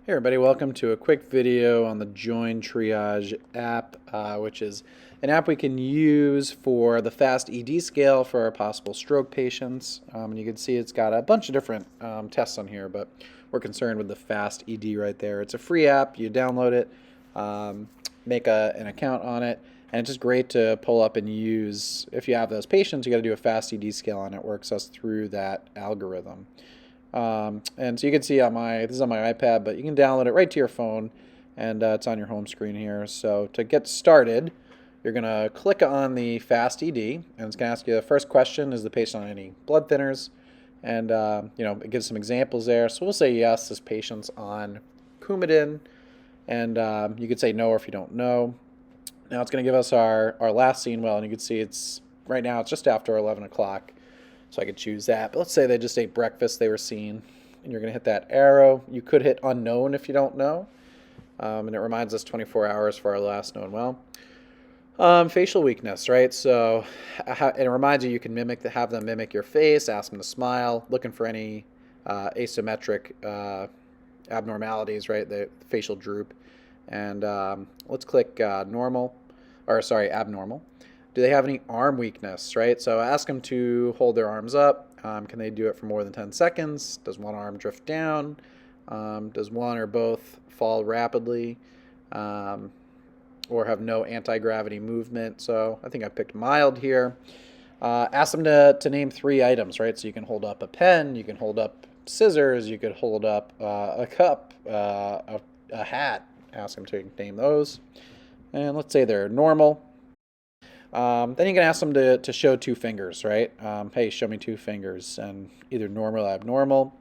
Hey everybody, welcome to a quick video on the Join Triage app, which is an app we can use for the fast ED scale for our possible stroke patients. And you can see it's got a bunch of different tests on here, but we're concerned with the fast ED right there. It's a free app. You download it, make an account on it, and it's just great to pull up and use. If you have those patients, you got to do a fast ED scale, and it works us through that algorithm. And so you can see this is on my iPad, but you can download it right to your phone, and it's on your home screen here. So to get started, you're going to click on the Fast ED, and it's going to ask you the first question: is the patient on any blood thinners? And it gives some examples there. So we'll say yes, this patient's on Coumadin, and you could say no, or if you don't know. Now it's going to give us our last seen well, and you can see right now it's just after 11 o'clock. So I could choose that. But let's say they just ate breakfast, they were seen, and you're going to hit that arrow. You could hit unknown if you don't know. And it reminds us 24 hours for our last known well. Facial weakness, right? So it reminds you can have them mimic your face, ask them to smile, looking for any asymmetric abnormalities, right? The facial droop. And let's click abnormal. Do they have any arm weakness, right? So ask them to hold their arms up. Can they do it for more than 10 seconds? Does one arm drift down? Does one or both fall rapidly? Or have no anti-gravity movement? So I think I picked mild here. Ask them to name 3 items, right? So you can hold up a pen, you can hold up scissors, you could hold up a cup, a hat. Ask them to name those. And let's say they're normal. Then you can ask them to show 2 fingers, right? Hey, show me 2 fingers, and either normal or abnormal.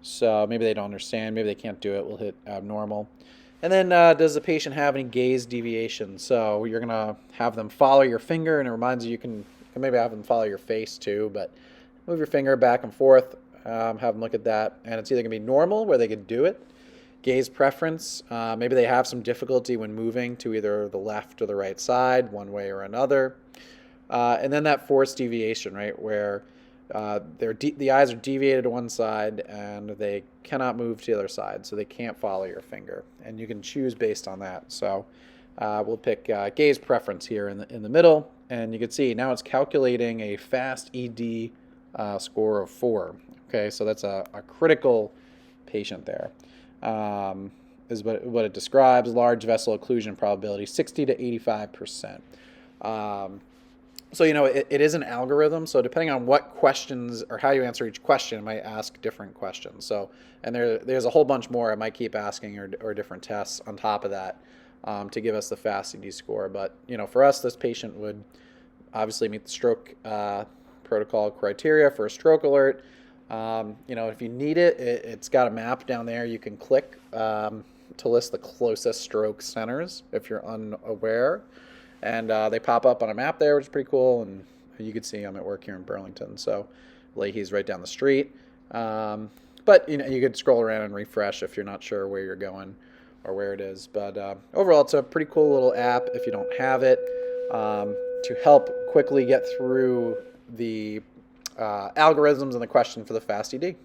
So maybe they don't understand, maybe they can't do it, we'll hit abnormal. And then does the patient have any gaze deviation? So you're going to have them follow your finger, and it reminds you can maybe have them follow your face too, but move your finger back and forth, have them look at that, and it's either going to be normal, where they could do it, gaze preference, maybe they have some difficulty when moving to either the left or the right side, one way or another. And then that forced deviation, right, where the eyes are deviated to one side and they cannot move to the other side, so they can't follow your finger. And you can choose based on that. So we'll pick gaze preference here in the middle, and you can see now it's calculating a fast ED score of 4. Okay, so that's a critical patient there. Is what it describes. Large vessel occlusion probability, 60 to 85%. So it is an algorithm. So depending on what questions or how you answer each question, it might ask different questions. So there's a whole bunch more. It might keep asking or different tests on top of that to give us the fast ED score. But for us, this patient would obviously meet the stroke protocol criteria for a stroke alert. If you need it, it's got a map down there you can click to list the closest stroke centers if you're unaware. And they pop up on a map there, which is pretty cool. And you can see I'm at work here in Burlington, so Leahy's right down the street. But you could scroll around and refresh if you're not sure where you're going or where it is. But overall, it's a pretty cool little app if you don't have it to help quickly get through the algorithms and the question for the fast ED.